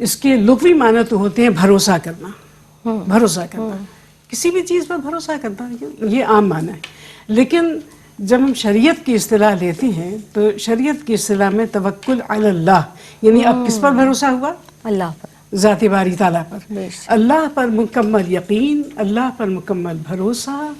اس کے لغوی معنی تو ہوتے ہیں بھروسہ کرنا، بھروسہ کرنا، کسی بھی چیز پر بھروسہ کرنا، یہ عام معنی ہے. لیکن جب ہم شریعت کی اصطلاح لیتے ہیں تو شریعت کی اصطلاح میں توکل علی اللہ، یعنی اب کس پر بھروسہ ہوا؟ اللہ پر، ذات باری تعالیٰ پر. بے شک. اللہ پر مکمل یقین، اللہ پر مکمل بھروسہ،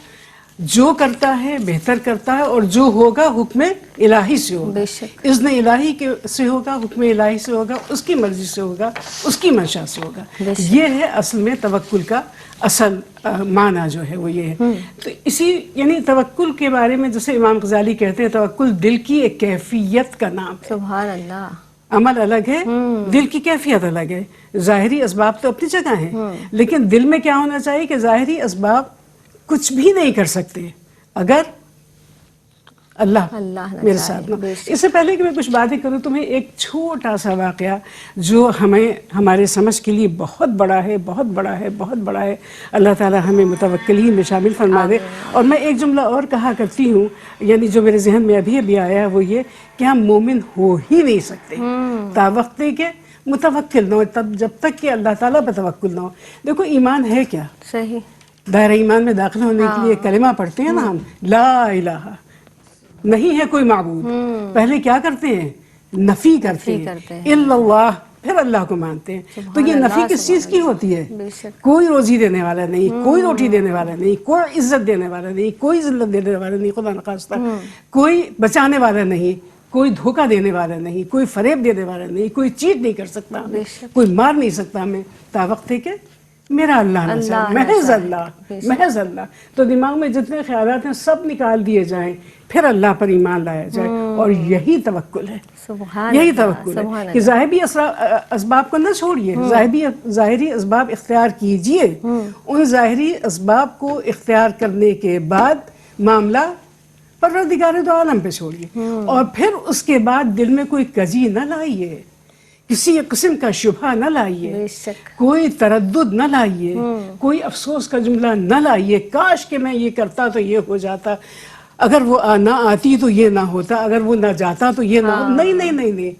جو کرتا ہے بہتر کرتا ہے، اور جو ہوگا حکم الہی سے ہوگا، بے شک. اذن الہی کے سے ہوگا، حکم الہی سے ہوگا، اس کی مرضی سے ہوگا، اس کی منشا سے ہوگا. بے شک. یہ ہے اصل میں توکل کا اصل معنی جو ہے وہ یہ ہے. تو اسی یعنی توکل کے بارے میں جیسے امام غزالی کہتے ہیں توکل دل کی ایک کیفیت کا نام ہے. سبحان اللہ. عمل الگ ہے، دل کی کیفیت الگ ہے. ظاہری اسباب تو اپنی جگہ ہیں، لیکن دل میں کیا ہونا چاہیے کہ ظاہری اسباب کچھ بھی نہیں کر سکتے اگر اللہ میرے ساتھ نہ. اس سے پہلے کہ میں کچھ باتیں کروں تمہیں ایک چھوٹا سا واقعہ جو ہمارے سمجھ کے لیے بہت بڑا ہے، بہت بڑا ہے، بہت بڑا ہے. اللہ تعالی ہمیں متوکلین میں شامل فرما دے. اور میں ایک جملہ اور کہا کرتی ہوں، یعنی جو میرے ذہن میں ابھی آیا وہ یہ کہ ہم مومن ہو ہی نہیں سکتے تا وقت کہ متوکل نہ ہو، تب جب تک کہ اللہ تعالیٰ پہ توکل نہ ہو. دیکھو ایمان ہے کیا؟ صحیح. دائرہ ایمان میں داخل ہونے کے لیے کلمہ پڑھتے ہیں نا ہم، لا الہ، نہیں ہے کوئی معبود. پہلے کیا کرتے ہیں؟ نفی کرتے ہیں الا اللہ، پھر اللہ کو مانتے ہیں. تو یہ نفی کس چیز کی ہوتی ہے؟ کوئی روزی دینے والا نہیں، کوئی روٹی دینے والا نہیں، کوئی عزت دینے والا نہیں، کوئی ذلت دینے والا نہیں، خدا نخواستہ کوئی بچانے والا نہیں، کوئی دھوکہ دینے والا نہیں، کوئی فریب دینے والا نہیں، کوئی چیٹ نہیں کر سکتا ہمیں، کوئی مار نہیں سکتا ہمیں تا وقت ہے کہ میرا اللہ نہ چاہے، محض اللہ، محض اللہ. تو دماغ میں جتنے خیالات ہیں سب نکال دیے جائیں، پھر اللہ پر ایمان لایا جائے. اور یہی توکل ہے، یہی توکل ہے کہ ظاہری اسباب کو نہ چھوڑیے، ظاہری اسباب اختیار کیجئے. ان ظاہری اسباب کو اختیار کرنے کے بعد معاملہ پروردگار دو عالم پہ چھوڑیے. اور پھر اس کے بعد دل میں کوئی کجی نہ لائیے، کسی قسم کا شبہ نہ لائیے، کوئی تردد نہ لائیے، کوئی افسوس کا جملہ نہ لائیے، کاش کہ میں یہ کرتا تو یہ ہو جاتا، اگر وہ نہ آتی تو یہ نہ ہوتا، اگر وہ نہ جاتا تو یہ نہ ہوتا. نہیں نہیں نہیں نہیں،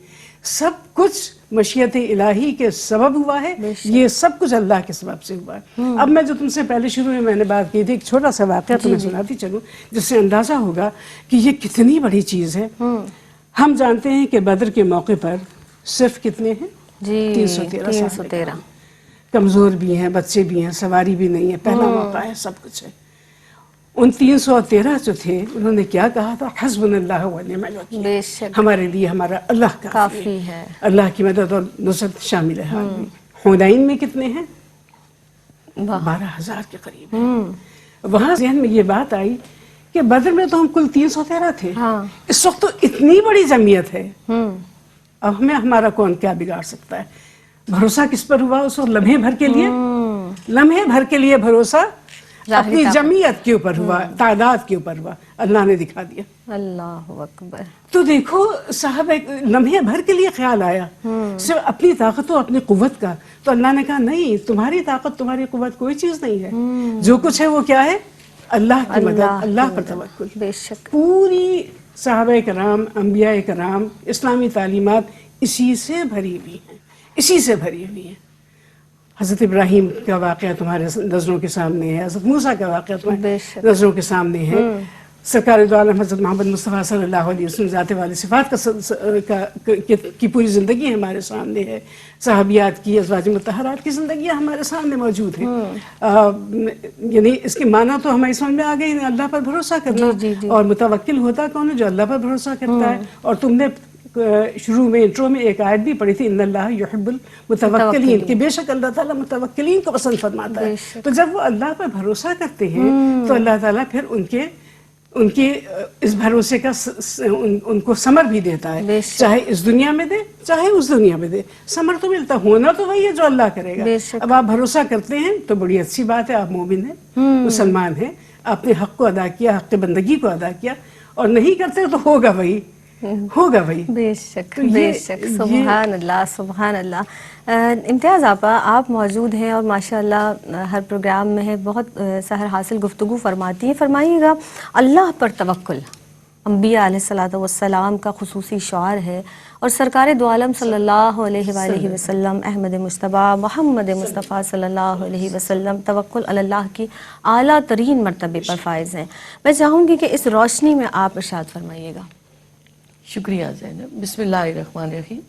سب کچھ مشیت الہی کے سبب ہوا ہے، یہ سب کچھ اللہ کے سبب سے ہوا ہے. اب میں جو تم سے پہلے شروع میں نے بات کی تھی، ایک چھوٹا سا واقعہ تمہیں سناتی چلوں جس سے اندازہ ہوگا کہ یہ کتنی بڑی چیز ہے. ہم جانتے ہیں کہ بدر کے موقع پر صرف کتنے ہیں؟ 313. کمزور بھی ہیں، بچے بھی ہیں، سواری بھی نہیں ہے، پہلا موقع ہے، سب کچھ ہے. ان 313 جو تھے انہوں نے کیا کہا تھا؟ حسبنا اللہ و نعم الوکیل، ہمارے لیے ہمارا اللہ کافی ہے. اللہ کی مدد اور نصرت شامل ہے. حنین میں کتنے ہیں؟ 12,000 کے قریب ہیں. وہاں ذہن میں یہ بات آئی کہ بدر میں تو ہم کل 313 تھے، اس وقت تو اتنی بڑی جمعیت ہے، اب ہمیں ہمارا کون کیا بگاڑ سکتا ہے؟ بھروسہ کس پر ہوا اس وقت؟ لمحے بھر کے لیے، لمحے بھر کے لیے بھروسہ اپنی جمعیت کے اوپر ہوا، تعداد کے اوپر ہوا. اللہ نے دکھا دیا. اللہ اکبر. تو دیکھو صاحب، ایک لمحے بھر کے لیے خیال آیا صرف اپنی طاقت و اپنی قوت کا. تو اللہ نے کہا نہیں، تمہاری طاقت تمہاری قوت کوئی چیز نہیں ہے، جو کچھ ہے وہ کیا ہے؟ اللہ کی مدد، اللہ پر توکل. بے شک. پوری صحابہ کرام، انبیاء کرام، اسلامی تعلیمات اسی سے بھری ہوئی ہیں، اسی سے بھری ہوئی ہیں. حضرت ابراہیم کا واقعہ تمہارے نظروں کے سامنے ہے، حضرت موسیٰ کا واقعہ تمہارے نظروں کے سامنے ہے. سرکار دو عالم حضرت محمد مصطفیٰ صلی اللہ علیہ وسلم ذات والی صفات کی پوری زندگی ہمارے سامنے ہے. صحابیات کی، ازواج مطہرات کی زندگیاں ہمارے سامنے موجود ہیں. یعنی اس کے معنی تو ہماری سمجھ میں آ گئی، اللہ پر بھروسہ کرنا. اور متوکل ہوتا کون ہے؟ جو اللہ پر بھروسہ کرتا ہے. اور تم نے شروع میں انٹرو میں ایک آیت بھی پڑھی تھی، ان اللہ یحب المتوکلین، کہ بے شک اللہ تعالیٰ متوکلین کو پسند فرماتا ہے. تو جب وہ اللہ پر بھروسہ کرتے ہیں تو اللہ تعالیٰ پھر ان کے اس بھروسے کا ان کو ثمر بھی دیتا ہے، چاہے اس دنیا میں دے چاہے اس دنیا میں دے. ثمر تو ملتا، ہونا تو وہی ہے جو اللہ کرے گا. اب آپ بھروسہ کرتے ہیں تو بڑی اچھی بات ہے، آپ مومن ہیں، مسلمان ہیں، آپ نے حق کو ادا کیا، حق بندگی کو ادا کیا. اور نہیں کرتے تو ہوگا وہی، ہوگا وہی. بے شک، بے شک. سبحان اللہ، سبحان اللہ. امتیاز آپا، آپ موجود ہیں اور ماشاءاللہ ہر پروگرام میں ہے، بہت سحر حاصل گفتگو فرماتی ہیں. فرمائیے گا اللہ پر توکل، انبیاء علیہ الصلوۃ والسلام کا خصوصی شعار ہے، اور سرکار دو عالم صلی اللہ علیہ وآلہ وسلم احمد مجتبیٰ محمد مصطفیٰ صلی اللہ علیہ وسلم توکل علی اللہ کی اعلیٰ ترین مرتبے پر فائز ہیں۔ میں چاہوں گی کہ اس روشنی میں آپ ارشاد فرمائیے گا۔ شکریہ زینب۔ بسم اللہ الرحمن الرحیم۔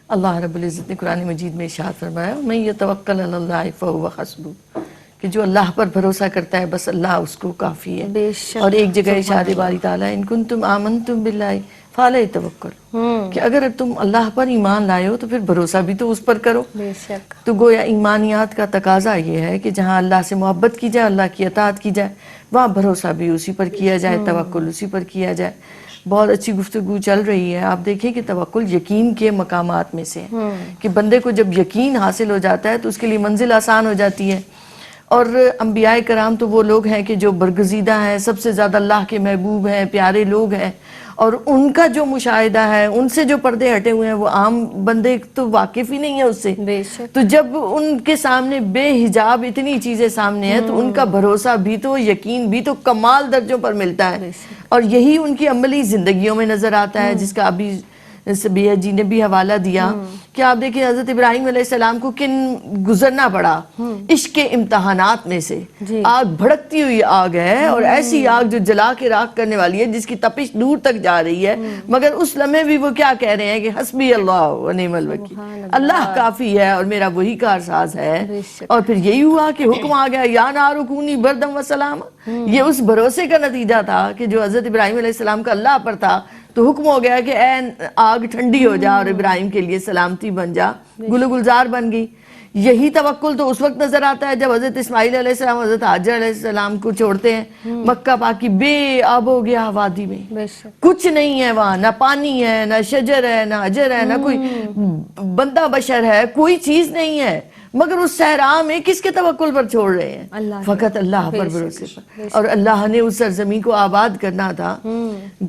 اللہ رب العزت نے قرآن مجید میں ارشاد فرمایا من یتوکل علی اللہ فہو حسبہ، کہ جو اللہ پر بھروسہ کرتا ہے بس اللہ اس کو کافی ہے۔ بے شک۔ اور ایک جگہ ارشاد باری تعالیٰ ان کنتم آمنتم باللہ فعلیہ توکل، کہ اگر تم اللہ پر ایمان لائے ہو تو پھر بھروسہ بھی تو اس پر کرو۔ بے شک۔ تو گویا ایمانیات کا تقاضا یہ ہے کہ جہاں اللہ سے محبت کی جائے، اللہ کی اطاعت کی جائے، وہاں بھروسہ بھی اسی پر کیا جائے، توکل اسی پر کیا جائے۔ بہت اچھی گفتگو چل رہی ہے۔ آپ دیکھیں کہ توکل یقین کے مقامات میں سے ہے کہ بندے کو جب یقین حاصل ہو جاتا ہے تو اس کے لیے منزل آسان ہو جاتی ہے۔ اور انبیاء کرام تو وہ لوگ ہیں کہ جو برگزیدہ ہیں، سب سے زیادہ اللہ کے محبوب ہیں، پیارے لوگ ہیں، اور ان کا جو مشاہدہ ہے، ان سے جو پردے ہٹے ہوئے ہیں، وہ عام بندے تو واقف ہی نہیں ہے اس سے۔ بے شک۔ تو جب ان کے سامنے بے حجاب اتنی چیزیں سامنے ہیں تو ان کا بھروسہ بھی تو، یقین بھی تو کمال درجوں پر ملتا ہے، اور یہی ان کی عملی زندگیوں میں نظر آتا ہے، جس کا ابھی سبیہ جی نے بھی حوالہ دیا کہ آپ دیکھیں حضرت ابراہیم علیہ السلام کو کن گزرنا پڑا عشق کے امتحانات میں سے۔ آگ بھڑکتی ہوئی آگ ہے، اور ایسی آگ جو جلا کے راکھ کرنے والی ہے، جس کی تپش دور تک جا رہی ہے، مگر اس لمحے بھی وہ کیا کہہ رہے ہیں کہ حسبی اللہ و نعم الوکیل، اللہ کافی ہے اور میرا وہی کارساز ہے۔ اور پھر یہی ہوا کہ حکم آ گیا یا نار کونی بردم و سلام۔ یہ اس بھروسے کا نتیجہ تھا کہ جو حضرت ابراہیم علیہ السلام کا اللہ پر تھا، تو حکم ہو گیا کہ اے آگ ٹھنڈی ہو جا اور ابراہیم کے لیے سلامتی بن جا، گل و گلزار بن گئی۔ یہی توکل تو اس وقت نظر آتا ہے جب حضرت اسماعیل علیہ السلام حضرت حاجر علیہ السلام کو چھوڑتے ہیں، مکہ پاکی بے آب ہو گیا وادی میں، کچھ نہیں ہے وہاں، نہ پانی ہے، نہ شجر ہے، نہ حجر ہے، نہ کوئی بندہ بشر ہے، کوئی چیز نہیں ہے، مگر اس صحرا میں کس کے توکل پر چھوڑ رہے ہیں؟ فقط اللہ پر بھروسے پر۔ اور اللہ نے اس سرزمین کو آباد کرنا تھا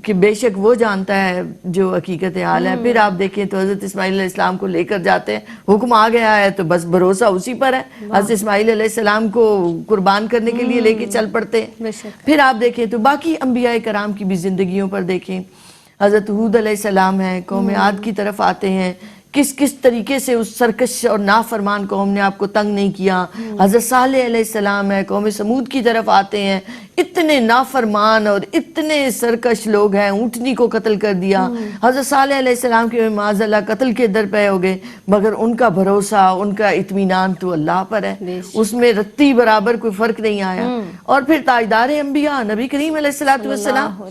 کہ بے شک وہ جانتا ہے جو حقیقت حال ہے۔ پھر آپ دیکھیں تو حضرت اسماعیل علیہ السلام کو لے کر جاتے ہیں، حکم آ گیا ہے تو بس بھروسہ اسی پر ہے، حضرت اسماعیل علیہ السلام کو قربان کرنے کے لیے لے کے چل پڑتے ہیں۔ پھر آپ دیکھیں تو باقی انبیاء کرام کی بھی زندگیوں پر دیکھیں، حضرت ہود علیہ السلام ہے، قوم عاد کی طرف آتے ہیں، کس طریقے سے اس سرکش اور نافرمان قوم نے آپ کو تنگ نہیں کیا۔ حضرت صالح علیہ السلام ہے، قوم سمود کی طرف آتے ہیں، اتنے نافرمان اور اتنے سرکش لوگ ہیں، اونٹنی کو قتل کر دیا۔ حضرت صالح علیہ السلام کے معاذ اللہ قتل کے در پہ ہو گئے، مگر ان کا بھروسہ، ان کا اطمینان تو اللہ پر ہے، اس میں رتی برابر کوئی فرق نہیں آیا۔ اور پھر تاجدار انبیاء نبی کریم علیہ السلام،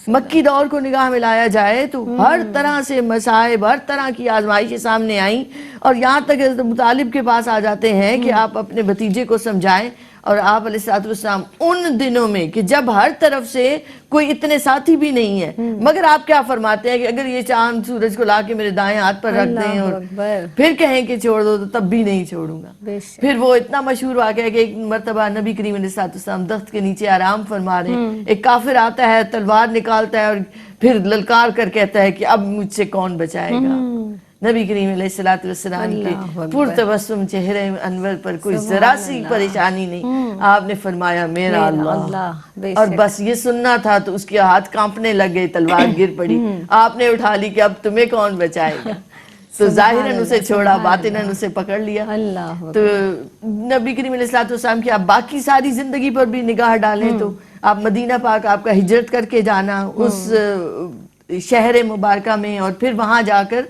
مکی دور کو نگاہ میں لایا جائے تو ہر طرح سے مصائب، ہر طرح کی آزمائشیں سامنے آئیں، اور یہاں تک حضرت ابو طالب کے پاس آ جاتے ہیں کہ آپ اپنے بھتیجے کو سمجھائیں، اور آپ علیہ السلام ان دنوں میں کہ جب ہر طرف سے کوئی اتنے ساتھی بھی نہیں ہے، مگر آپ کیا فرماتے ہیں کہ اگر یہ چاند سورج کو لا کے میرے دائیں ہاتھ پر رکھ دیں اور پھر کہیں کہ چھوڑ دو تو تب بھی نہیں چھوڑوں گا۔ پھر وہ اتنا مشہور واقعہ ہے کہ ایک مرتبہ نبی کریم علیہ السلام درخت کے نیچے آرام فرما رہے ہیں، ایک کافر آتا ہے، تلوار نکالتا ہے اور پھر للکار کر کہتا ہے کہ اب مجھ سے کون بچائے گا۔ نبی کریم علیہ السلام کے پرتبسم چہرے انور پر کوئی ذرا سی پریشانی نہیں، آپ نے فرمایا میرا اللہ، اور بس یہ سننا تھا تو اس کے ہاتھ کانپنے لگ گئے، تلوار گر پڑی، آپ نے اٹھا لی کہ اب تمہیں کون بچائے گا، تو ظاہراً اسے چھوڑا، باطناً اسے پکڑ لیا۔ تو نبی کریم علیہ السلام کی آپ باقی ساری زندگی پر بھی نگاہ ڈالیں تو آپ مدینہ پاک، آپ کا ہجرت کر کے جانا اس شہر مبارکہ میں، اور پھر وہاں جا کر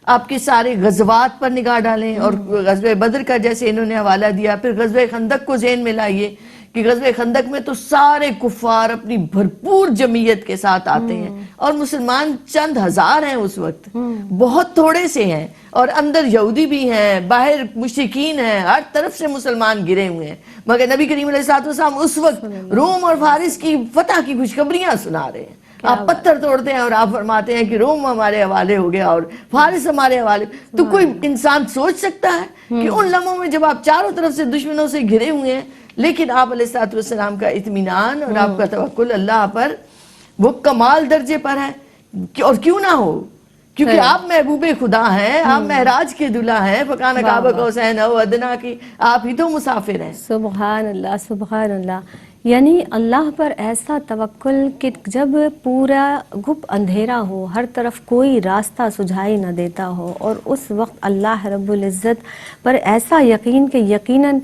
آپ کے سارے غزوات پر نگاہ ڈالیں، اور غزوہ بدر کا جیسے انہوں نے حوالہ دیا، پھر غزوہ خندق کو ذہن میں لائیے کہ غزوہ خندق میں تو سارے کفار اپنی بھرپور جمعیت کے ساتھ آتے ہیں، اور مسلمان چند ہزار ہیں اس وقت، بہت تھوڑے سے ہیں، اور اندر یہودی بھی ہیں، باہر مشرکین ہیں، ہر طرف سے مسلمان گرے ہوئے ہیں، مگر نبی کریم علیہ السلام اس وقت روم اور فارس کی فتح کی خوشخبریاں سنا رہے ہیں۔ آپ پتھر توڑتے ہیں اور آپ فرماتے ہیں کہ روم ہمارے حوالے ہو گیا اور فارس ہمارے حوالے۔ تو کوئی انسان سوچ سکتا ہے کہ ان لمحوں میں جب آپ چاروں طرف سے دشمنوں سے گھرے ہوئے ہیں، لیکن آپ علیہ السلام کا اطمینان اور آپ کا توکل اللہ پر وہ کمال درجے پر ہے، اور کیوں نہ ہو، کیونکہ آپ محبوب خدا ہیں، آپ معراج کے دلہا ہیں، فکان قاب قوسین او ادنیٰ کی، آپ ہی تو مسافر ہیں۔ سبحان اللہ، سبحان اللہ۔ یعنی اللہ پر ایسا توکل کہ جب پورا گھپ اندھیرا ہو، ہر طرف کوئی راستہ سجھائی نہ دیتا ہو، اور اس وقت اللہ رب العزت پر ایسا یقین کہ یقیناً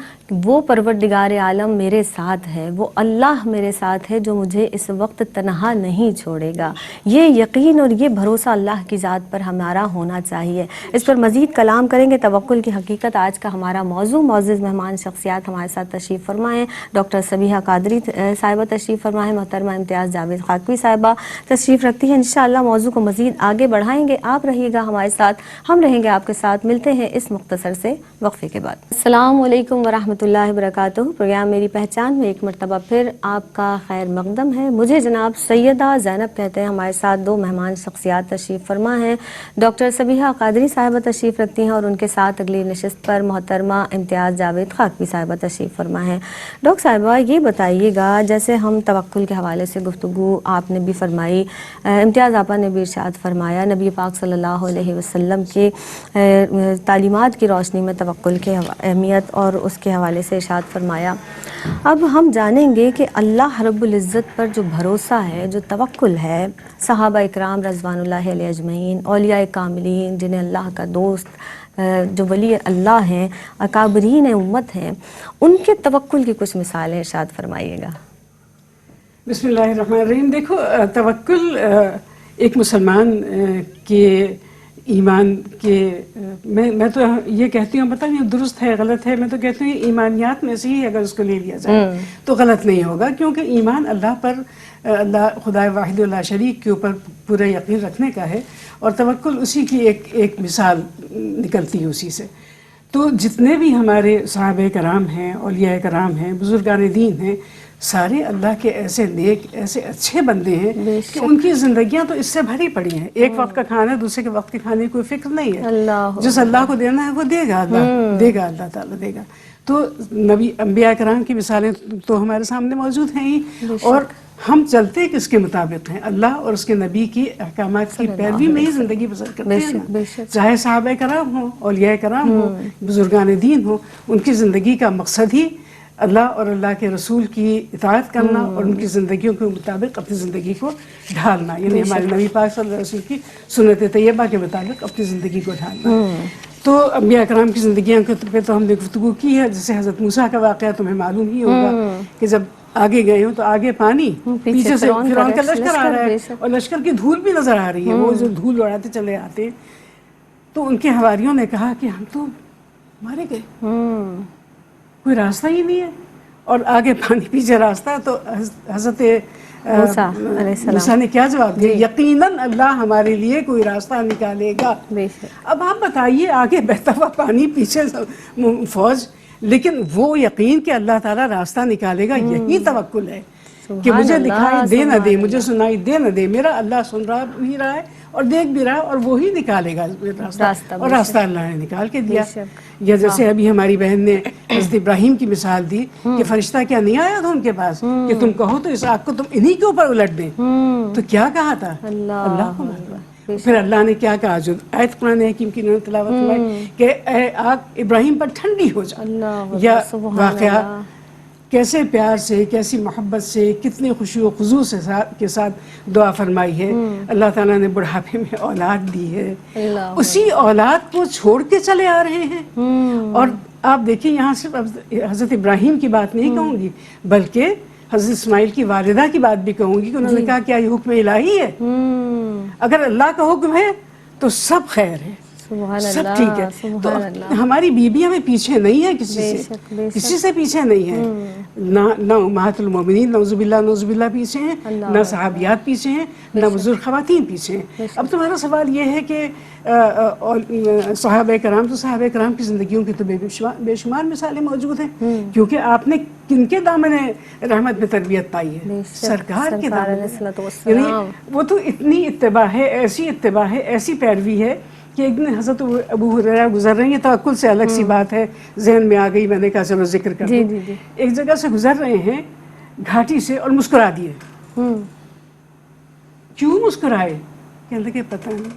وہ پروردگار عالم میرے ساتھ ہے، وہ اللہ میرے ساتھ ہے جو مجھے اس وقت تنہا نہیں چھوڑے گا. یہ یقین اور یہ بھروسہ اللہ کی ذات پر ہمارا ہونا چاہیے. اس پر مزید کلام کریں گے. توکل کی حقیقت آج کا ہمارا موضوع. معزز مہمان شخصیات ہمارے ساتھ تشریف فرمائیں. ڈاکٹر صبیحہ قادری صاحبہ تشریف فرمائیں. محترمہ امتیاز جاوید خاکوی صاحبہ تشریف رکھتی ہیں. انشاءاللہ موضوع کو مزید آگے بڑھائیں گے. آپ رہیے گا ہمارے ساتھ، ہم رہیں گے آپ کے ساتھ. ملتے ہیں اس مختصر سے وقفے کے بعد. السلام علیکم ورحمۃ اللہ وبرکاتہ. پروگرام میری پہچان میں ایک مرتبہ پھر آپ کا خیر مقدم ہے. مجھے جناب سیدہ زینب کہتے ہیں. ہمارے ساتھ دو مہمان شخصیات تشریف فرما ہیں. ڈاکٹر صبیحہ قادری صاحبہ تشریف رکھتی ہیں اور ان کے ساتھ اگلی نشست پر محترمہ امتیاز جاوید خاکوی صاحبہ تشریف فرما ہیں. ڈاکٹر صاحبہ یہ بتائیے گا، جیسے ہم توکل کے حوالے سے گفتگو آپ نے بھی فرمائی، امتیاز آپا نے بھی ارشاد فرمایا، نبی پاک صلی اللہ علیہ وسلم کے تعلیمات کی روشنی میں توکل کی اہمیت اور اس کے حوالے سے ارشاد فرمایا. اب ہم جانیں گے کہ اللہ رب العزت پر جو بھروسہ ہے، جو توکل ہے، صحابہ اکرام رضوان اللہ علیہ اجمعین، اولیاء کاملین جنہیں اللہ کا دوست، جو ولی اللہ ہیں، اکابرین امت ہیں، ان کے توکل کی کچھ مثالیں ارشاد فرمائیے گا. بسم اللہ الرحمن الرحیم. دیکھو، توکل ایک مسلمان کے ایمان کے، میں تو یہ کہتی ہوں، پتہ نہیں درست ہے غلط ہے، میں تو کہتی ہوں ایمانیات میں سے ہی اگر اس کو لے لیا جائے تو غلط نہیں ہوگا، کیونکہ ایمان اللہ پر، اللہ خدا واحد لا شریک کے اوپر پورا یقین رکھنے کا ہے، اور توکل اسی کی ایک مثال نکلتی ہے اسی سے. تو جتنے بھی ہمارے صحابہ کرام ہیں، اولیاء کرام ہیں، بزرگان دین ہیں، سارے اللہ کے ایسے نیک، ایسے اچھے بندے ہیں کہ ان کی زندگیاں تو اس سے بھری پڑی ہیں. ایک وقت کا کھانا دوسرے کے وقت کے کھانے کی کوئی فکر نہیں ہے. جس اللہ کو دینا ہے وہ دے گا، اللہ دے گا، اللہ تعالیٰ دے گا. تو نبی انبیاء کرام کی مثالیں تو ہمارے سامنے موجود ہیں ہی، اور ہم چلتے کس کے مطابق ہیں؟ اللہ اور اس کے نبی کی احکامات کی پیروی میں ہی زندگی بسر کرتے ہیں. چاہے صحابہ کرام ہوں، اولیاء کرام ہوں، بزرگان دین ہوں، ان کی زندگی کا مقصد ہی اللہ اور اللہ کے رسول کی اطاعت کرنا اور ان کی زندگیوں کے مطابق اپنی زندگی کو ڈھالنا، یعنی ہمارے نبی پاک صلی اللہ علیہ وسلم کی سنت طیبہ کے مطابق اپنی زندگی کو ڈھالنا. تو انبیاء کرام کی زندگیاں پہ تو ہم نے گفتگو کی ہے. جیسے حضرت موسیٰ کا واقعہ تمہیں معلوم ہی ہوگا کہ جب آگے گئے ہوں تو آگے پانی، پیچھے سے فرعون کا لشکر آ رہا ہے اور لشکر کی دھول بھی نظر آ رہی ہے، وہ جو دھول اڑاتے چلے آتے. تو ان کے حواریوں نے کہا کہ ہم تو مارے گئے، کوئی راستہ ہی نہیں ہے، اور آگے پانی پیچھے راستہ. تو حضرت موسیٰ نے کیا جواب دیا؟ یقیناً اللہ ہمارے لیے کوئی راستہ نکالے گا. اب آپ بتائیے، آگے بہتا ہوا پانی، پیچھے فوج، لیکن وہ یقین کہ اللہ تعالیٰ راستہ نکالے گا، یہی توکل ہے کہ مجھے دکھائی دے نہ دے، مجھے سنائی دے نہ دے، میرا اللہ سن رہا بھی رہا ہے اور دیکھ بھی رہا ہے، اور وہی نکالے گا راستہ. اور راستہ اللہ نے نکال کے دیا. یا جیسے ابھی ہماری بہن نے حضرت ابراہیم کی مثال دی کہ فرشتہ کیا نہیں آیا تھا ان کے پاس کہ تم کہو تو اس آگ کو تم انہی کے اوپر الٹ دیں، تو کیا کہا تھا؟ اللہ کو مانگا. پھر اللہ نے کیا کہا، جو آیت قرآن حکیم کی انہوں نے تلاوت فرمائی کہ اے آگ ابراہیم پر ٹھنڈی ہو جا. یا واقعہ کیسے پیار سے، کیسی محبت سے، کتنے خوشی و خضوع کے ساتھ دعا فرمائی ہے. اللہ تعالیٰ نے بڑھاپے میں اولاد دی ہے، اسی اولاد کو چھوڑ کے چلے آ رہے ہیں. اور آپ دیکھیں، یہاں صرف حضرت ابراہیم کی بات نہیں کہوں گی، بلکہ حضرت اسماعیل کی والدہ کی بات بھی کہوں گی کہ انہوں نے کہا کیا یہ حکم الہی ہے؟ اگر اللہ کا حکم ہے تو سب خیر ہے، سب ٹھیک ہے. تو ہماری بیوی ہمیں پیچھے نہیں ہے، کسی سے پیچھے نہیں ہے. نہ امہات المومنین نعوذ باللہ پیچھے ہیں، نہ صحابیات پیچھے ہیں، نہ بزرگ خواتین پیچھے ہیں. اب تمہارا سوال یہ ہے کہ صحابہ کرام، تو صحابہ کرام کی زندگیوں کی تو بے شمار مثالیں موجود ہیں، کیونکہ آپ نے کن کے دامن رحمت میں تربیت پائی ہے؟ سرکار کے دامن. یعنی وہ تو اتنی اتباع ہے، ایسی اتباع ہے، ایسی پیروی ہے کہ ایک دن حضرت ابو ہریرہ گزر رہے ہیں، توکل سے الگ سی بات ہے، ذہن میں آ گئی، میں نے کہا چلو ذکر کر دوں. ایک جگہ سے گزر رہے ہیں گھاٹی سے اور مسکرا دیے. کیوں مسکرائے؟ کہنے لگے پتہ نہیں.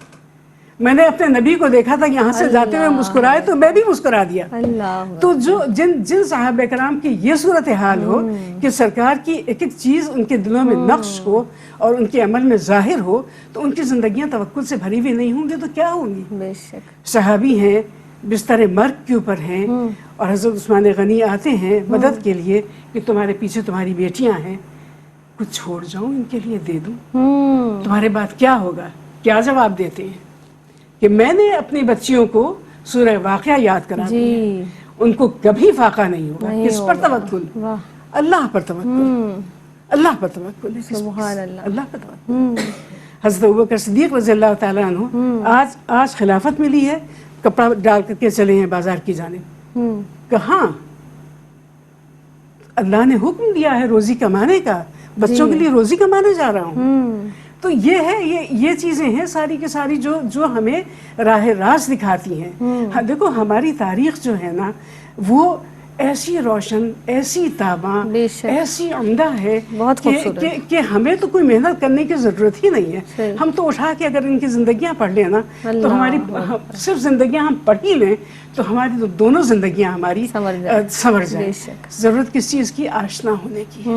میں نے اپنے نبی کو دیکھا تھا یہاں سے جاتے ہوئے مسکرائے تو میں بھی مسکرا دیا. اللہ تو جو جن صحابہ کرام کی یہ صورتحال ہو کہ سرکار کی ایک ایک چیز ان کے دلوں میں نقش ہو اور ان کے عمل میں ظاہر ہو تو ان کی زندگیاں توکل سے بھری ہوئی نہیں ہوں گی تو کیا ہوں گی. بے شک. صحابی ہیں, بستر مرگ کے اوپر ہیں, اور حضرت عثمان غنی آتے ہیں مدد کے لیے کہ تمہارے پیچھے تمہاری بیٹیاں ہیں, کچھ چھوڑ جاؤں ان کے لیے دے دوں, تمہارے بعد کیا ہوگا. کیا جواب دیتے ہیں کہ میں نے اپنی بچیوں کو سورہ واقعہ یاد کرا دی, ان کو کبھی فاقہ نہیں ہوگا. کس پر توکل؟ اللہ پر توکل, اللہ پر توکل. سبحان اللہ. اللہ پر توکل. حضرت ابوبکر صدیق رضی اللہ تعالیٰ عنہ آج خلافت ملی ہے, کپڑا ڈال کر کے چلے ہیں بازار کی جانب. کہاں؟ اللہ نے حکم دیا ہے روزی کمانے کا, بچوں کے لیے روزی کمانے جا رہا ہوں. تو یہ ہے, یہ چیزیں ہیں ساری کی ساری جو ہمیں راہ راست دکھاتی ہیں. دیکھو ہماری تاریخ جو ہے نا وہ ایسی روشن, ایسی تاباں, ایسی عمدہ ہے کہ ہمیں تو کوئی محنت کرنے کی ضرورت ہی نہیں ہے. ہم تو اٹھا کے اگر ان کی زندگیاں پڑھ لیں نا تو ہماری صرف زندگیاں ہم پڑھ ہی لیں تو ہماری تو دونوں زندگیاں ہماری سنور جائیں. ضرورت کس چیز کی؟ آشنا ہونے کی,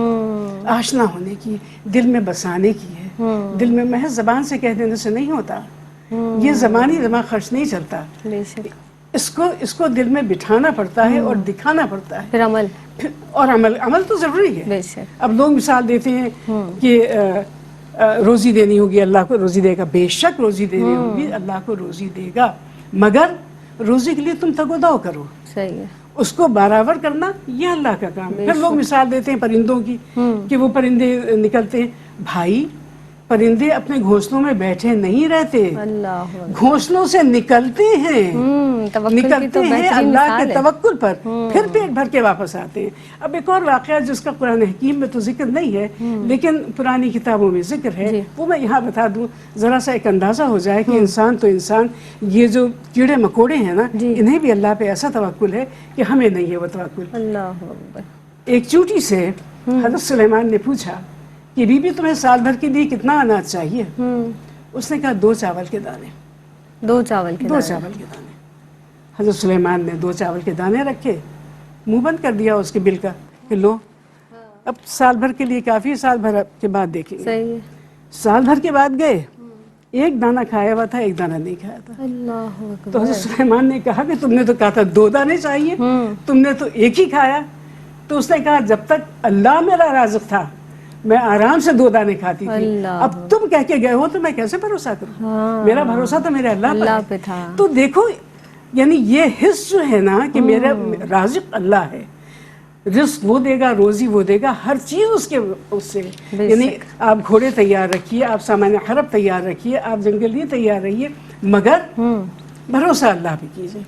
آشنا ہونے کی, دل میں بسانے کی ہے. دل میں محض زبان سے کہہ دینے سے نہیں ہوتا, یہ زبانی دماغ خرچ نہیں چلتا. اس کو دل میں بٹھانا پڑتا ہے اور دکھانا پڑتا ہے. پھر عمل, اور عمل تو ضروری ہے. اب لوگ مثال دیتے ہیں کہ روزی دینی ہوگی, اللہ کو روزی دے گا. بے شک روزی دینی ہوگی, اللہ کو روزی دے گا, مگر روزی کے لیے تم تگ و دو کرو. صحیح ہے. اس کو برابر کرنا یہ اللہ کا کام ہے. پھر لوگ مثال دیتے ہیں پرندوں کی کہ وہ پرندے نکلتے ہیں. بھائی پرندے اپنے گھونسلوں میں بیٹھے نہیں رہتے, گھونسلوں سے نکلتے ہیں, نکلتے ہیں اللہ کے توکل پر, پھر پیٹ بھر کے واپس آتے ہیں. اب ایک اور واقعہ جس کا قرآن حکیم میں تو ذکر نہیں ہے لیکن پرانی کتابوں میں ذکر ہے, وہ میں یہاں بتا دوں ذرا سا ایک اندازہ ہو جائے کہ انسان تو انسان, یہ جو کیڑے مکوڑے ہیں نا انہیں بھی اللہ پہ ایسا توکل ہے کہ ہمیں نہیں ہے وہ توکل. ایک چوٹی سے حضرت سلیمان نے پوچھا کہ بی بی تمہیں سال بھر کے لیے کتنا اناج چاہیے؟ اس نے کہا 2 چاول کے دانے. 2 چاول کے دانے. حضرت سلیمان نے 2 چاول کے دانے رکھے, منہ بند کر دیا اس کے بل کا کہ لو اب سال بھر کے لیے کافی, سال بھر کے بعد دیکھیں گے. سال بھر کے بعد گئے, ایک دانہ کھایا ہوا تھا, ایک دانہ نہیں کھایا تھا. تو حضرت سلیمان نے کہا کہ تم نے تو کہا تھا 2 دانے چاہیے, تم نے تو ایک ہی کھایا. تو اس نے کہا جب تک اللہ میرا رازق تھا میں آرام سے 2 دانے کھاتی تھی, اب تم کہہ کے گئے ہو تو میں کیسے بھروسہ کروں؟ میرا بھروسہ تو میرے اللہ پہ تھا. تو دیکھو یعنی یہ حص جو ہے نا کہ میرا رازق اللہ ہے, رزق وہ دے گا, روزی وہ دے گا, ہر چیز اس سے. یعنی آپ گھوڑے تیار رکھیے, آپ سامان حرب تیار رکھیے, آپ جنگلی تیار رہیے, مگر بھروسہ اللہ پہ کیجیے.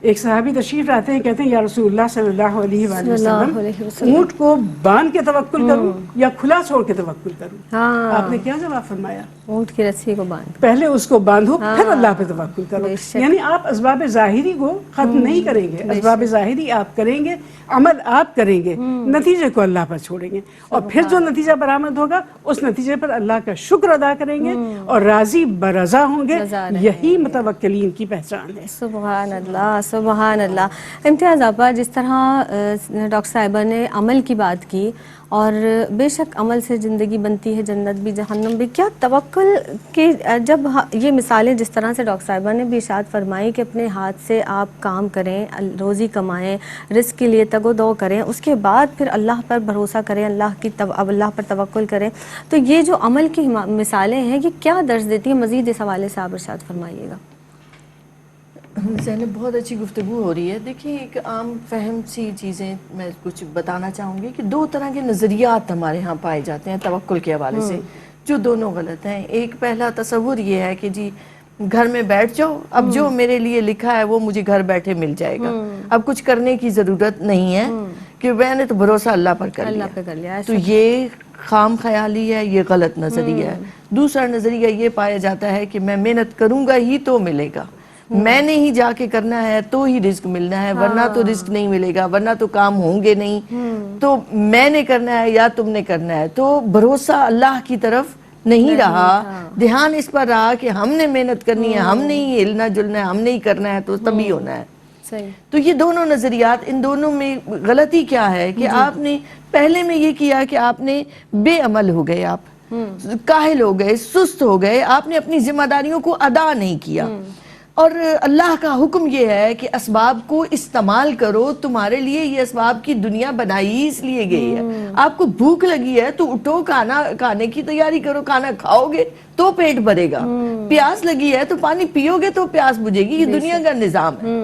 ایک صحابی تشریف لاتے ہیں, کہتے ہیں یا رسول اللہ صلی اللہ علیہ وآلہ وسلم اونٹ کو باندھ کے توکل کروں یا کھلا چھوڑ کے توکل کروں؟ آپ نے کیا جواب فرمایا؟ اونٹ کی رسی کو باندھ, پہلے اس کو باندھو پھر اللہ پہ توکل کرو. یعنی آپ اسباب ظاہری کو ختم نہیں کریں گے, اسباب ظاہری آپ کریں گے, عمل آپ کریں گے, نتیجے کو اللہ پر چھوڑیں گے, اور پھر جو نتیجہ برآمد ہوگا اس نتیجے پر اللہ کا شکر ادا کریں گے اور راضی برضا ہوں گے. یہی متوکلین کی پہچان ہے. سبحان اللہ, سبحان اللہ. امتیاز آپا, جس طرح ڈاکٹر صاحبہ نے عمل کی بات کی, اور بے شک عمل سے زندگی بنتی ہے, جنت بھی جہنم بھی, کیا توکل کے جب یہ مثالیں جس طرح سے ڈاکٹر صاحبہ نے بھی ارشاد فرمائی کہ اپنے ہاتھ سے آپ کام کریں, روزی کمائیں, رزق کے لیے تگ و دو کریں, اس کے بعد پھر اللہ پر بھروسہ کریں, اللہ پر توکل کریں, تو یہ جو عمل کی مثالیں ہیں یہ کیا درس دیتی ہیں؟ مزید اس حوالے سے آپ ارشاد فرمائیے گا. زینب بہت اچھی گفتگو ہو رہی ہے. دیکھیے ایک عام فہم سی چیزیں میں کچھ بتانا چاہوں گی کہ 2 طرح کے نظریات ہمارے ہاں پائے جاتے ہیں توکل کے حوالے سے, جو دونوں غلط ہیں. ایک پہلا تصور یہ ہے کہ جی گھر میں بیٹھ جاؤ, اب جو میرے لیے لکھا ہے وہ مجھے گھر بیٹھے مل جائے گا, اب کچھ کرنے کی ضرورت نہیں ہے کہ میں نے تو بھروسہ اللہ پر کر لیا. تو یہ خام خیالی ہے, یہ غلط نظریہ ہے. دوسرا نظریہ یہ پایا جاتا ہے کہ میں محنت کروں گا ہی تو ملے گا, میں نے ہی جا کے کرنا ہے تو ہی رزق ملنا ہے, ورنہ تو رزق نہیں ملے گا, ورنہ تو کام ہوں گے نہیں, تو میں نے کرنا ہے یا تم نے کرنا ہے. تو بھروسہ اللہ کی طرف نہیں رہا، دھیان اس پر رہا کہ ہم نے محنت کرنی ہے، ہم نے ہی ہلنا جلنا ہے، ہم نے ہی کرنا ہے، تو تبھی ہونا ہے. صحیح. تو یہ دونوں نظریات، ان دونوں میں غلطی کیا ہے کہ آپ نے پہلے میں یہ کیا کہ آپ نے بے عمل ہو گئے، آپ کاہل ہو گئے، سست ہو گئے، آپ نے اپنی ذمہ داریوں کو ادا نہیں کیا. اور اللہ کا حکم یہ ہے کہ اسباب کو استعمال کرو، تمہارے لیے یہ اسباب کی دنیا بنائی اس لیے گئی ہے. آپ کو بھوک لگی ہے تو اٹھو، کھانے کی تیاری کرو، کھانا کھاؤ گے تو پیٹ بھرے گا. پیاس لگی ہے تو پانی پیو گے تو پیاس بجھے گی. یہ دنیا کا نظام ہے.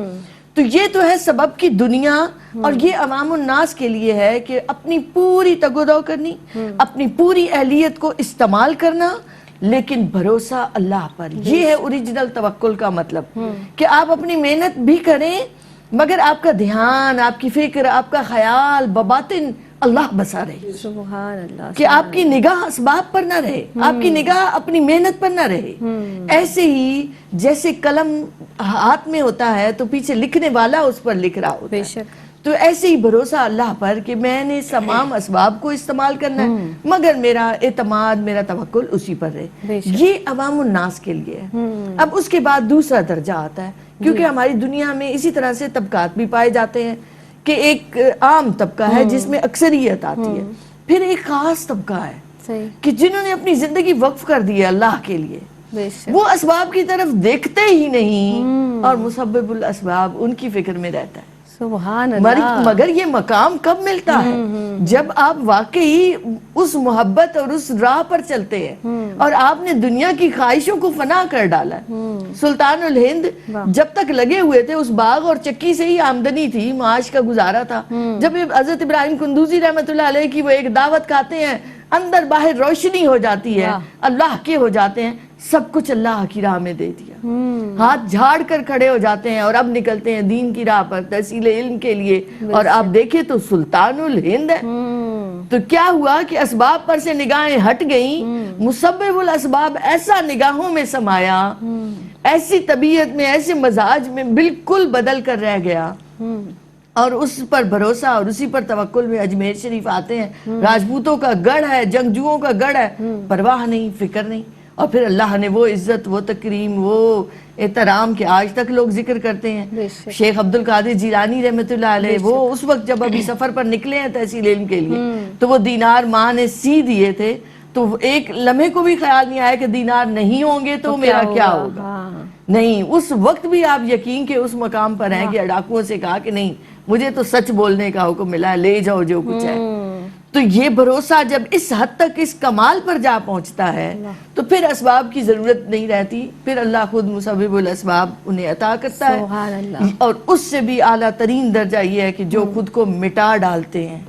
تو یہ تو ہے سبب کی دنیا، اور یہ عوام الناس کے لیے ہے کہ اپنی پوری تگ و دو کرنی، اپنی پوری اہلیت کو استعمال کرنا، لیکن بھروسہ اللہ پر. یہ ہے اوریجنل توکل کا مطلب، کہ آپ اپنی محنت بھی کریں مگر آپ کا دھیان، آپ کی فکر، آپ کا خیال بباطن اللہ بسا رہے. سبحان اللہ. کہ آپ کی نگاہ اسباب پر نہ رہے، آپ کی نگاہ اپنی محنت پر نہ رہے. ایسے ہی جیسے قلم ہاتھ میں ہوتا ہے تو پیچھے لکھنے والا اس پر لکھ رہا ہوتا بے ہے، شک. تو ایسے ہی بھروسہ اللہ پر کہ میں نے تمام اسباب کو استعمال کرنا ہے مگر میرا اعتماد، میرا توکل اسی پر رہے. یہ عوام الناس کے لیے ہے. اب اس کے بعد دوسرا درجہ آتا ہے، کیونکہ ہماری دنیا میں اسی طرح سے طبقات بھی پائے جاتے ہیں کہ ایک عام طبقہ ہے جس میں اکثریت آتی ہے، پھر ایک خاص طبقہ ہے صحیح. کہ جنہوں نے اپنی زندگی وقف کر دی ہے اللہ کے لیے. بے شک. وہ اسباب کی طرف دیکھتے ہی نہیں اور مسبب الاسباب ان کی فکر میں رہتا ہے. سبحان اللہ. مگر یہ مقام کب ملتا ہے؟ جب آپ واقعی اس محبت اور اس راہ پر چلتے ہیں اور آپ نے دنیا کی خواہشوں کو فنا کر ڈالا ہے. سلطان الہند جب تک لگے ہوئے تھے اس باغ اور چکی سے ہی آمدنی تھی، معاش کا گزارا تھا. جب حضرت ابراہیم قندوزی رحمۃ اللہ علیہ کی وہ ایک دعوت کھاتے ہیں، اندر باہر روشنی ہو جاتی ہے، اللہ کے ہو جاتے ہیں، سب کچھ اللہ کی راہ میں دے دیا. ہاتھ جھاڑ کر کھڑے ہو جاتے ہیں اور اب نکلتے ہیں دین کی راہ پر تحصیل علم کے لیے. اور آپ دیکھیں تو سلطان الہند ہے. تو کیا ہوا کہ اسباب پر سے نگاہیں ہٹ گئیں، مسبب الاسباب ایسا نگاہوں میں سمایا، ایسی طبیعت میں، ایسے مزاج میں بالکل بدل کر رہ گیا. اور اس پر بھروسہ اور اسی پر توکل میں اجمیر شریف آتے ہیں. راجپوتوں کا گڑھ ہے، جنگجوؤں کا گڑھ ہے، پرواہ نہیں، فکر نہیں. اور پھر اللہ نے وہ عزت، وہ تکریم، وہ احترام کہ آج تک لوگ ذکر کرتے ہیں. شیخ عبد القادر جیلانی رحمۃ اللہ علیہ، وہ اس وقت جب ابھی سفر پر نکلے ہیں تحصیل علم کے لیے، تو وہ دینار ماں نے سی دیے تھے. تو ایک لمحے کو بھی خیال نہیں آیا کہ دینار نہیں ہوں گے تو میرا کیا ہوگا. نہیں، اس وقت بھی آپ یقین کے اس مقام پر ہیں کہ ڈاکوؤں سے کہا کہ نہیں، مجھے تو سچ بولنے کا حکم ملا ہے، لے جاؤ جو کچھ ہے. تو یہ بھروسہ جب اس حد تک اس کمال پر جا پہنچتا ہے تو پھر اسباب کی ضرورت نہیں رہتی، پھر اللہ خود مسبب الاسباب انہیں عطا کرتا ہے. اور اس سے بھی اعلیٰ ترین درجہ یہ ہے کہ جو خود کو مٹا ڈالتے ہیں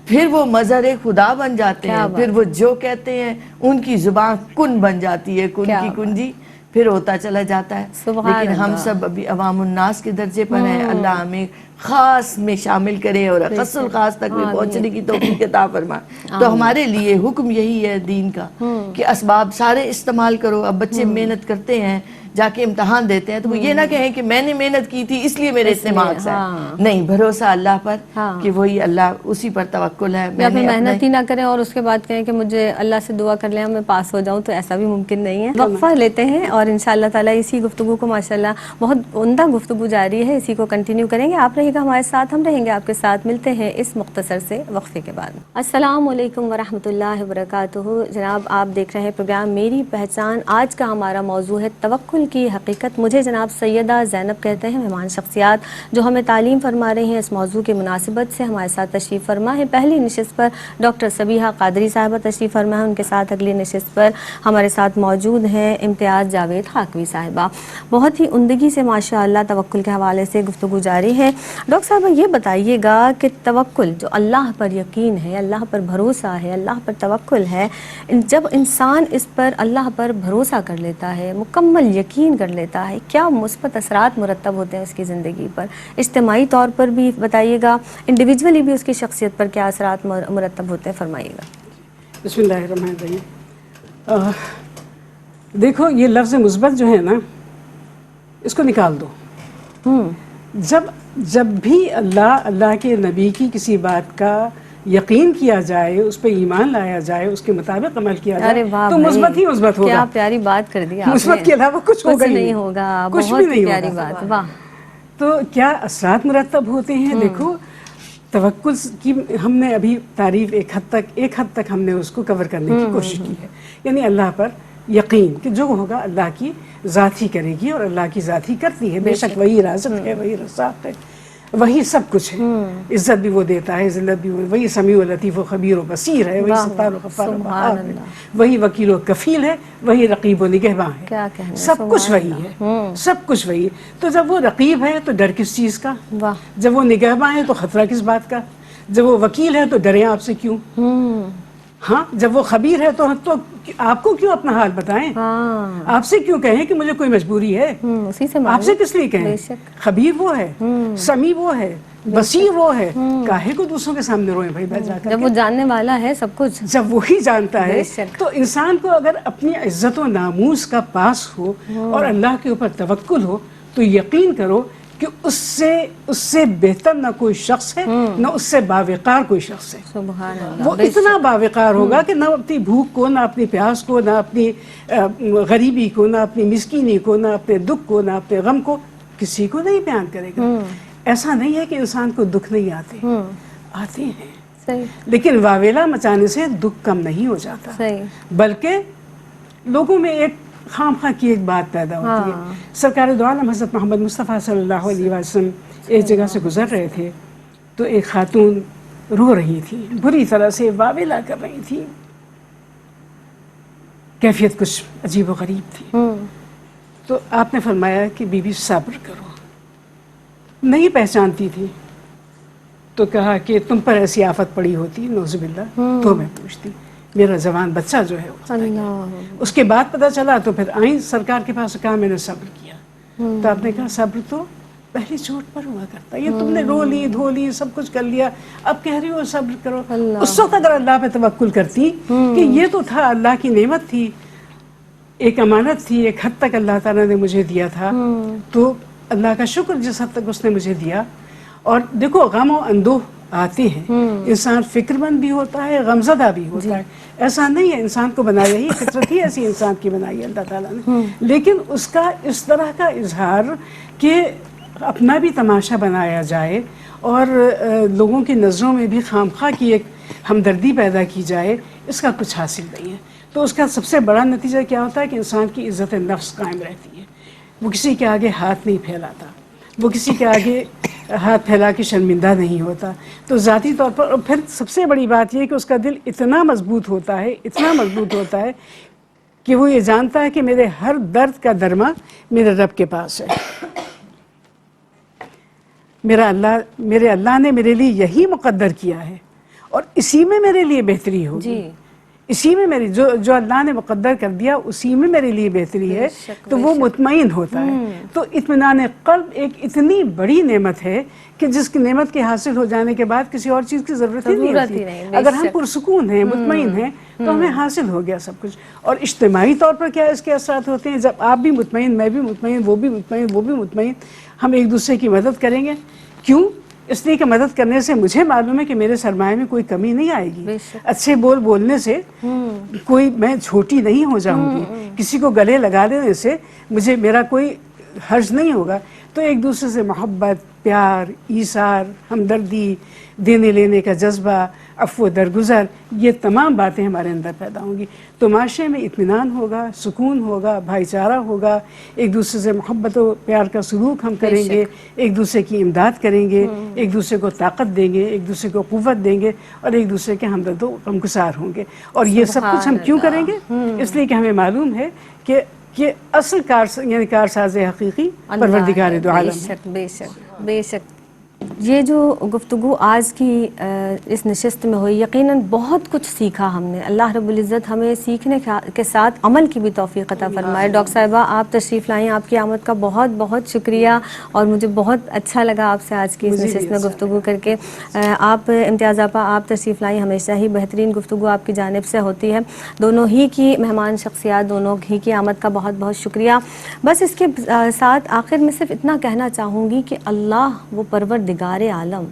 پھر وہ مظہر خدا بن جاتے ہیں. پھر وہ جو کہتے ہیں ان کی زبان کن بن جاتی ہے، کن کی کنجی پھر ہوتا چلا جاتا ہے. لیکن ہم سب ابھی عوام الناس کے درجے پر ہیں. اللہ ہمیں خاص میں شامل کرے اور خاص الخاص تک میں پہنچنے کی توفیق عطا فرمائے. تو ہمارے لیے حکم یہی ہے دین کا کہ اسباب سارے استعمال کرو. اب بچے محنت کرتے ہیں، جا کے امتحان دیتے ہیں، تو وہ یہ نہ کہیں کہ میں نے محنت کی تھی اس لیے میرے اتنے مارکس ہیں. نہیں، بھروسہ اللہ پر کہ وہی اللہ، اسی پر توکل ہے. یا پھر محنت ہی نہ کریں اور اس کے بعد کہیں کہ مجھے اللہ سے دعا کر لیں میں پاس ہو جاؤں، تو ایسا بھی ممکن نہیں ہے. وقفہ لیتے ہیں اور انشاءاللہ تعالیٰ اسی گفتگو کو ماشاءاللہ بہت عمدہ گفتگو جاری ہے، اسی کو کنٹینیو کریں گے. آپ رہے گا ہمارے ساتھ، ہم رہیں گے آپ کے ساتھ. ملتے ہیں اس مختصر سے وقفے کے بعد. السلام علیکم ورحمۃ اللہ وبرکاتہ. جناب آپ دیکھ رہے ہیں پروگرام میری پہچان. آج کا ہمارا موضوع ہے توکل کی حقیقت. مجھے جناب سیدہ زینب کہتے ہیں، مہمان شخصیات جو ہمیں تعلیم فرما رہے ہیں. اس موضوع کی مناسبت سے ہمارے ساتھ تشریف فرما ہے. پہلی نشست پر ڈاکٹر صبیحہ قادری صاحبہ تشریف فرما ہے. ان کے ساتھ اگلی نشست پر ہمارے ساتھ موجود ہیں امتیاز جاوید خاکوی صاحبہ. بہت ہی عمدگی سے ماشاءاللہ توکل کے حوالے سے گفتگو جاری ہے. ڈاکٹر صاحبہ یہ بتائیے گا کہ توکل جو اللہ پر یقین ہے، اللہ پر بھروسہ ہے، اللہ پر توکل ہے، جب انسان اس پر اللہ پر بھروسہ کر لیتا ہے، مکمل یقین کر لیتا ہے، کیا مثبت اثرات مرتب ہوتے ہیں اس کی زندگی پر؟ اجتماعی طور پر بھی بتائیے گا، انڈیویجولی بھی اس کی شخصیت پر کیا اثرات مرتب ہوتے ہیں، فرمائیے گا. بسم اللہ الرحمن الرحیم. دیکھو یہ لفظ مثبت جو ہے نا، اس کو نکال دو. جب بھی اللہ کے نبی کی کسی بات کا یقین کیا جائے، اس پہ ایمان لایا جائے، اس کے مطابق عمل کیا ارے جائے واہ تو بھائی، مثبت ہی مثبت ہوگا. کیا پیاری بات کر دی آپ نے. مثبت کے علاوہ کچھ ہوگا ہی نہیں ہوگا. کچھ بہت بھی نہیں پیاری ہوگا. بات. واہ. تو کیا اثرات مرتب ہوتے ہیں. دیکھو توکل کی ہم نے ابھی تعریف ایک حد تک ہم نے اس کو کور کرنے کی کوشش کی ہے. یعنی اللہ پر یقین کہ جو ہوگا اللہ کی ذات ہی کرے گی، اور اللہ کی ذات ہی کرتی ہے. بے شک وہی رازق ہے، وہی رزاق ہے، وہی سب کچھ ہے. عزت بھی وہ دیتا ہے، ذلت بھی وہی سمیع و لطیف و خبیر و بصیر ہے، وہی ستار و غفار و وہاب ہے، وہی وکیل و کفیل ہے، وہی رقیب و نگہباں ہے. کیا کہنا. سب کچھ وہی ہے، سب کچھ وہی ہے. تو جب وہ رقیب ہے تو ڈر کس چیز کا؟ واہ. جب وہ نگہباں ہے تو خطرہ کس بات کا؟ جب وہ وکیل ہے تو ڈریں آپ سے کیوں؟ ہاں جب وہ خبیر ہے تو آپ کو کیوں اپنا حال بتائیں؟ آپ سے کیوں کہیں کہ مجھے کوئی مجبوری ہے؟ اسی سے آپ سے کس لیے کہیں؟ خبیر وہ ہے، سمیع وہ ہے، بصیر وہ ہے. کاہے کو دوسروں کے سامنے روئیں بھائی بیٹھ جا کر؟ جب وہ جاننے والا ہے سب کچھ، جب وہی جانتا ہے. تو انسان کو اگر اپنی عزت و ناموس کا پاس ہو اور اللہ کے اوپر توکل ہو تو یقین کرو کہ اس سے بہتر نہ کوئی شخص ہے، نہ اس سے باوقار کوئی شخص ہے. سبحان اللہ. وہ اتنا باوقار ہوگا کہ نہ اپنی بھوک کو، نہ اپنی پیاس کو، نہ اپنی غریبی کو، نہ اپنی مسکینی کو، نہ اپنے دکھ کو، نہ اپنے غم کو کسی کو نہیں بیان کرے گا. ایسا نہیں ہے کہ انسان کو دکھ نہیں آتے، آتے ہیں. صحیح. لیکن واویلا مچانے سے دکھ کم نہیں ہو جاتا، بلکہ لوگوں میں ایک خام خواہ کی ایک بات پیدا ہوتی ہے. سرکار دو عالم حضرت محمد مصطفیٰ صلی اللہ علیہ وسلم ایک جگہ سے گزر رہے تھے تو ایک خاتون رو رہی تھی، بری طرح سے واویلا کر رہی تھی. کیفیت کچھ عجیب و غریب تھی. تو آپ نے فرمایا کہ بی بی صبر کرو. نہیں پہچانتی تھی تو کہا کہ تم پر ایسی آفت پڑی ہوتی نعوذ باللہ تو میں پوچھتی. میرا جوان بچہ جو ہے وہ اس کے بعد پتہ چلا تو پھر آئیں سرکار کے پاس، کہا میں نے صبر کیا. تو آپ نے کہا صبر تو پہلی چوٹ پر ہوا کرتا. یہ تم نے رو لی، دھو لی، سب کچھ کر لیا، اب کہہ رہی ہو صبر کرو. اس وقت اگر اللہ پہ توکل کرتی کہ یہ تو تھا اللہ کی نعمت تھی، ایک امانت تھی، ایک حد تک اللہ تعالیٰ نے مجھے دیا تھا، تو اللہ کا شکر جس حد تک اس نے مجھے دیا. اور دیکھو غم و اندوہ آتے ہیں، انسان فکر مند بھی ہوتا ہے، غمزدہ بھی ہوتا ہے. ایسا نہیں ہے، انسان کو بنایا ہی، فطرت ہی ایسی انسان کی بنائی ہے اللہ تعالیٰ نے. لیکن اس کا اس طرح کا اظہار کہ اپنا بھی تماشا بنایا جائے اور لوگوں کی نظروں میں بھی خامخواہ کی ایک ہمدردی پیدا کی جائے، اس کا کچھ حاصل نہیں ہے. تو اس کا سب سے بڑا نتیجہ کیا ہوتا ہے کہ انسان کی عزت نفس قائم رہتی ہے. وہ کسی کے آگے ہاتھ نہیں پھیلاتا، وہ کسی کے آگے ہاتھ پھیلا کے شرمندہ نہیں ہوتا. تو ذاتی طور پر، اور پھر سب سے بڑی بات یہ کہ اس کا دل اتنا مضبوط ہوتا ہے، اتنا مضبوط ہوتا ہے کہ وہ یہ جانتا ہے کہ میرے ہر درد کا درما میرے رب کے پاس ہے. میرے اللہ نے میرے لیے یہی مقدر کیا ہے اور اسی میں میرے لیے بہتری ہوگی. اسی میں میری جو اللہ نے مقدر کر دیا اسی میں میرے لیے بہتری ہے. تو وہ مطمئن ہوتا ہے. تو اطمینان قلب ایک اتنی بڑی نعمت ہے کہ جس کی نعمت کے حاصل ہو جانے کے بعد کسی اور چیز کی ضرورت ہی نہیں ہوتی. اگر ہم پرسکون ہیں، مطمئن ہیں، تو ہمیں حاصل ہو گیا سب کچھ. اور اجتماعی طور پر کیا اس کے اثرات ہوتے ہیں؟ جب آپ بھی مطمئن، میں بھی مطمئن، وہ بھی مطمئن، وہ بھی مطمئن، ہم ایک دوسرے کی مدد کریں گے. کیوں؟ اس لیے کہ مدد کرنے سے مجھے معلوم ہے کہ میرے سرمایہ میں کوئی کمی نہیں آئے گی. اچھے بولنے سے کوئی میں چھوٹی نہیں ہو جاؤں گی. کسی کو گلے لگا دینے سے میرا کوئی حرج نہیں ہوگا. تو ایک دوسرے سے محبت، پیار، ایثار، ہمدردی، دینے لینے کا جذبہ، عفو درگزر، یہ تمام باتیں ہمارے اندر پیدا ہوں گی. تو معاشرے میں اطمینان ہوگا، سکون ہوگا، بھائی چارہ ہوگا، ایک دوسرے سے محبت و پیار کا سلوک ہم کریں گے، ایک دوسرے کی امداد کریں گے، ایک دوسرے کو طاقت دیں گے، ایک دوسرے کو قوت دیں گے، اور ایک دوسرے کے ہمدرد و غمگسار ہوں گے. اور یہ سب کچھ ہم کیوں کریں گے؟ اس لیے کہ ہمیں معلوم ہے کہ اصل کارساز حقیقی پروردگار دو عالم. بے شک بے شک. یہ جو گفتگو آج کی اس نشست میں ہوئی، یقیناً بہت کچھ سیکھا ہم نے. اللہ رب العزت ہمیں سیکھنے کے ساتھ عمل کی بھی توفیق عطا فرمائے. ڈاکٹر صاحبہ آپ تشریف لائیں، آپ کی آمد کا بہت بہت شکریہ، اور مجھے بہت اچھا لگا آپ سے آج کی اس نشست میں گفتگو کر کے. آپ امتیاز آپا آپ تشریف لائیں، ہمیشہ ہی بہترین گفتگو آپ کی جانب سے ہوتی ہے. دونوں ہی کی مہمان شخصیات، دونوں ہی کی آمد کا بہت بہت شکریہ. بس اس کے ساتھ آخر میں صرف اتنا کہنا چاہوں گی کہ اللہ وہ پروردگار عالم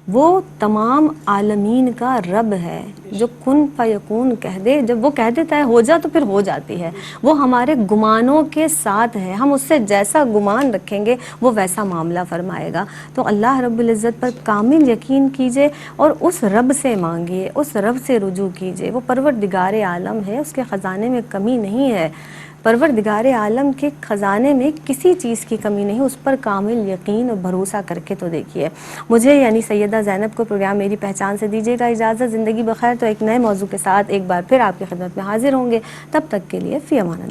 وہ تمام عالمین کا رب ہے جو کن فیکون کہہ دے، جب وہ کہہ دیتا ہے ہو جا تو پھر ہو جاتی ہے. وہ ہمارے گمانوں کے ساتھ ہے، ہم اس سے جیسا گمان رکھیں گے وہ ویسا معاملہ فرمائے گا. تو اللہ رب العزت پر کامل یقین کیجئے اور اس رب سے مانگیے، اس رب سے رجوع کیجئے. وہ پروردگار عالم ہے، اس کے خزانے میں کمی نہیں ہے. پروردگار عالم کے خزانے میں کسی چیز کی کمی نہیں، اس پر کامل یقین اور بھروسہ کر کے تو دیکھیے. مجھے یعنی سیدہ زینب کو پروگرام میری پہچان سے دیجیے گا اجازت. زندگی بخیر تو ایک نئے موضوع کے ساتھ ایک بار پھر آپ کی خدمت میں حاضر ہوں گے. تب تک کے لیے فی امان اللہ.